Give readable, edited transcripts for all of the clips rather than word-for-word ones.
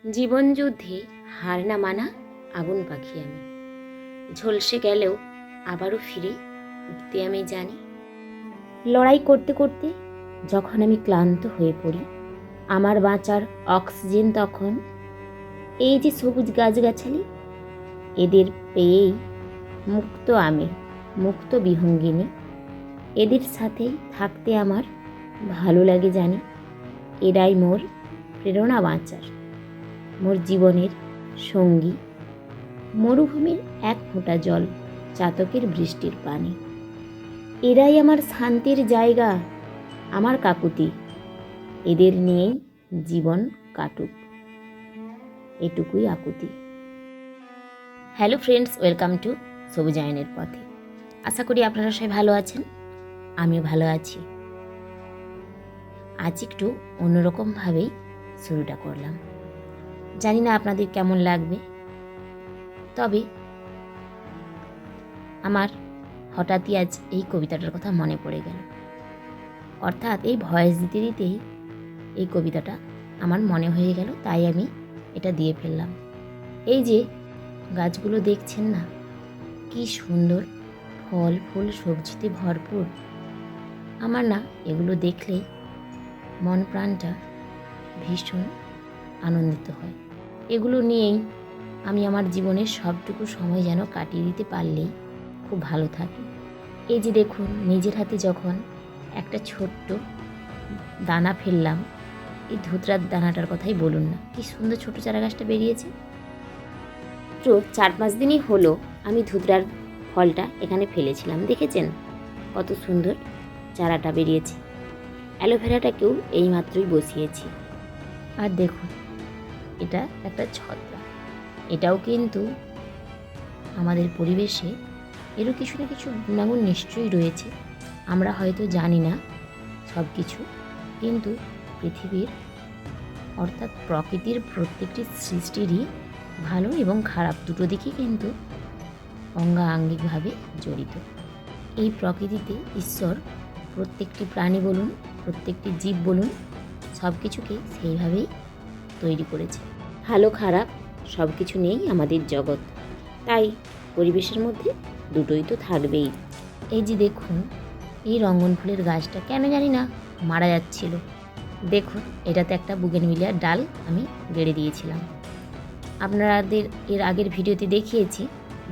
জীবনযুদ্ধে হার না মানা আগুন পাখি আমি, ঝলসে গেলেও আবারও ফিরে উঠতে আমি জানি। লড়াই করতে করতে যখন আমি ক্লান্ত হয়ে পড়ি, আমার বাঁচার অক্সিজেন তখন এই যে সবুজ গাছগাছালি, এদের পেয়েই মুক্ত আমি, মুক্ত বিহঙ্গিনী। এদের সাথেই থাকতে আমার ভালো লাগে জানি। এরাই মোর প্রেরণা বাঁচার, মোর জীবনের সঙ্গী। মরুভূমির এক ফোঁটা জল, চাতকের বৃষ্টির পানি। এরাই আমার শান্তির জায়গা, আমার কাকুতি। এদের নিয়েই জীবন কাটুক, এটুকুই আকুতি। হ্যালো ফ্রেন্ডস, ওয়েলকাম টু সবুজায়নের পথে। আশা করি আপনারা সবাই ভালো আছেন, আমিও ভালো আছি। আজ একটু অন্যরকমভাবেই শুরুটা করলাম, জানি না আপনাদের কেমন লাগবে। তবে আমার হঠাৎই আজ এই কবিতাটার কথা মনে পড়ে গেল, অর্থাৎ এই ভয়েস দিতে দিতেই এই কবিতাটা আমার মনে হয়ে গেল, তাই আমি এটা দিয়ে ফেললাম। এই যে গাছগুলো দেখছেন না, কি সুন্দর ফল ফুল সবজিতে ভরপুর। আমার না এগুলো দেখলেই মন প্রাণটা ভীষণ আনন্দিত হয়। এগুলো নিয়েই আমি আমার জীবনের সবটুকু সময় যেন কাটিয়ে দিতে পারলেই খুব ভালো থাকি। এই যে দেখুন, নিজের হাতে যখন একটা ছোট্ট দানা ফেললাম, এই ধুতরার দানাটার কথাই বলুন না, কি সুন্দর ছোট চারা গাছটা বেরিয়েছে। তো 4-5 দিনই হলো আমি ধুতরার ফলটা এখানে ফেলেছিলাম, দেখেছেন কত সুন্দর চারাটা বেরিয়েছে। অ্যালোভেরাটাকেও এইমাত্রই বসিয়েছি। আর দেখুন, এটা একটা ছত্রাক, এটাও কিন্তু আমাদের পরিবেশে এরও কিছু না কিছু গুণাগুণ নিশ্চয়ই রয়েছে, আমরা হয়তো জানি না সব কিছু। কিন্তু পৃথিবীর অর্থাৎ প্রকৃতির প্রত্যেকটি সৃষ্টিরই ভালো এবং খারাপ দুটো দিকই কিন্তু অঙ্গাঙ্গিকভাবে জড়িত। এই প্রকৃতিতে ঈশ্বর প্রত্যেকটি প্রাণী বলুন, প্রত্যেকটি জীব বলুন, সব কিছুকে সেইভাবেই তৈরি করেছে। ভালো খারাপ সব কিছু নিয়েই আমাদের জগৎ, তাই পরিবেশের মধ্যে দুটোই তো থাকবেই। এই যে দেখুন, এই রঙ্গন ফুলের গাছটা কেন জানি না মারা যাচ্ছিল। দেখুন, এটাতে একটা বুগেনভিলিয়ার ডাল আমি গেড়ে দিয়েছিলাম, আপনাদের এর আগের ভিডিওতে দেখিয়েছি।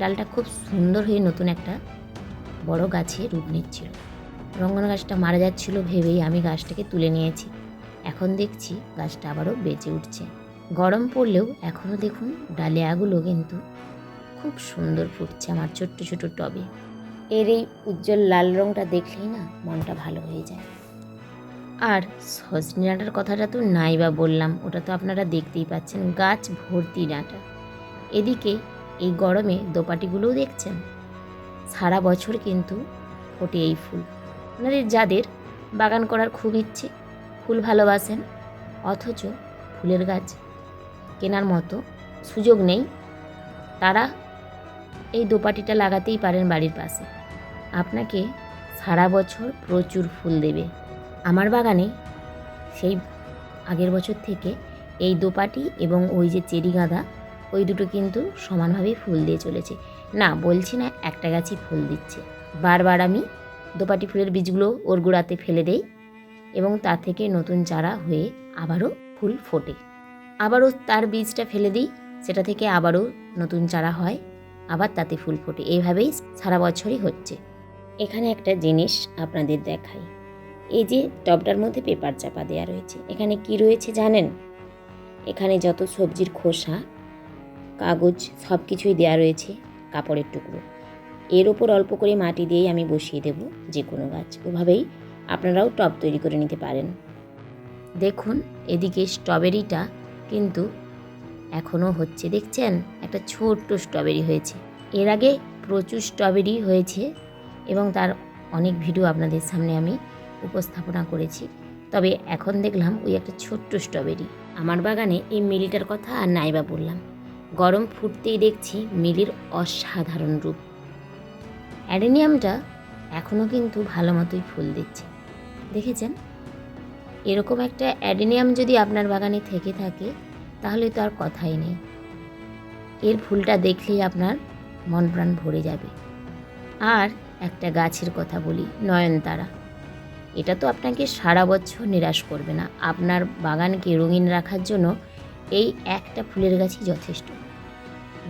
ডালটা খুব সুন্দর হয়ে নতুন একটা বড় গাছে রূপ নিচ্ছিল। রঙ্গন গাছটা মারা যাচ্ছিল ভেবেই আমি গাছটাকে তুলে নিয়েছি। এখন দেখছি গাছটা আবারও বেঁচে উঠছে। গরম পড়লেও এখনও দেখুন ডালিয়াগুলো কিন্তু খুব সুন্দর ফুটছে আমার ছোট্ট ছোট টবে। এর এই উজ্জ্বল লাল রঙটা দেখলেই না মনটা ভালো হয়ে যায়। আর সজনে ডাঁটার কথাটা তো নাই বা বললাম, ওটা তো আপনারা দেখতেই পাচ্ছেন, গাছ ভর্তি ডাঁটা। এদিকে এই গরমে দোপাটিগুলোও দেখছেন, সারা বছর কিন্তু ফোটে এই ফুল। আপনাদের যাদের বাগান করার খুব ইচ্ছে, ফুল ভালোবাসেন, অথচ ফুলের গাছ কেনার মতো সুযোগ নেই, তারা এই দোপাটিটা লাগাতেই পারেন বাড়ির পাশে। আপনাকে সারা বছর প্রচুর ফুল দেবে। আমার বাগানে সেই আগের বছর থেকে এই দোপাটি এবং ওই যে চেরি গাঁদা, ওই দুটো কিন্তু সমানভাবেই ফুল দিয়ে চলেছে। না বলছি না একটা গাছই ফুল দিচ্ছে, বারবার আমি দোপাটি ফুলের বীজগুলো ওর গোড়াতে ফেলে দেই এবং তা থেকে নতুন চারা হয়ে আবারও ফুল ফোটে। আবারও তার বীজটা ফেলে দিই, সেটা থেকে আবারও নতুন চারা হয়, আবার তাতে ফুল ফোটে। এইভাবেই সারা বছরই হচ্ছে। এখানে একটা জিনিস আপনাদের দেখাই, এই যে টবটার মধ্যে পেপার চাপা দেওয়া রয়েছে, এখানে কি রয়েছে জানেন? এখানে যত সবজির খোসা, কাগজ সব কিছুই দেওয়া রয়েছে, কাপড়ের টুকরো। এর ওপর অল্প করে মাটি দিয়েই আমি বসিয়ে দেব যে কোনো গাছ। ওভাবেই আপনারাও টব তৈরি করে নিতে পারেন। দেখুন, এদিকে স্ট্রবেরিটা কিন্তু এখনও হচ্ছে, দেখছেন একটা ছোট্ট স্ট্রবেরি হয়েছে। এর আগে প্রচুর স্ট্রবেরি হয়েছে এবং তার অনেক ভিডিও আপনাদের সামনে আমি উপস্থাপনা করেছি। তবে এখন দেখলাম ওই একটা ছোট্ট স্ট্রবেরি। আমার বাগানে এই মিলিটার কথা আর নাইবা বললাম, গরম ফুটতেই দেখছি মিলির অসাধারণ রূপ। অ্যাডেনিয়ামটা এখনও কিন্তু ভালো মতোই ফুল দিচ্ছে, দেখেছেন? এরকম একটা অ্যাডেনিয়াম যদি আপনার বাগানে থেকে থাকে তাহলে তো আর কথাই নেই। এর ফুলটা দেখলেই আপনার মন প্রাণ ভরে যাবে। আর একটা গাছের কথা বলি, নয়নতারা। এটা তো আপনাকে সারা বছর নিরাশ করবে না। আপনার বাগানকে রঙিন রাখার জন্য এই একটা ফুলের গাছই যথেষ্ট।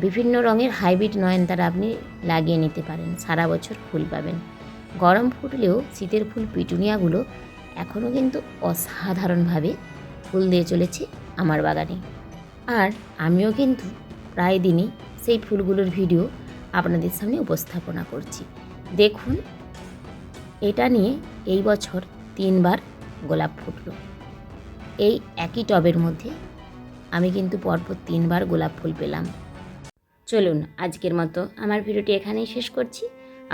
বিভিন্ন রঙের হাইব্রিড নয়নতারা আপনি লাগিয়ে নিতে পারেন, সারা বছর ফুল পাবেন। গরম ফুটলেও শীতের ফুল পিটুনিয়াগুলো এখনও কিন্তু অসাধারণভাবে ফুল দিয়ে চলেছে আমার বাগানে। আর আমিও কিন্তু প্রায় দিনই সেই ফুলগুলোর ভিডিও আপনাদের সামনে উপস্থাপনা করছি। দেখুন, এটা নিয়ে এই বছর 3 বার গোলাপ ফুটলো। এই একই টবের মধ্যে আমি কিন্তু পরপর 3 বার গোলাপ ফুল পেলাম। চলুন, আজকের মতো আমার ভিডিওটি এখানেই শেষ করছি।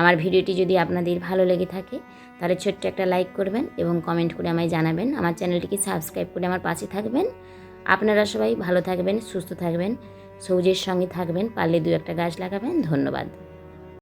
আমার ভিডিওটি যদি আপনাদের ভালো লেগে থাকে তাহলে ছোট্ট একটা লাইক করবেন এবং কমেন্ট করে আমায় জানাবেন। আমার চ্যানেলটিকে সাবস্ক্রাইব করে আমার পাশে থাকবেন। আপনারা সবাই ভালো থাকবেন, সুস্থ থাকবেন, সবুজের সঙ্গে থাকবেন, পারলে 2-1 গাছ লাগাবেন। ধন্যবাদ।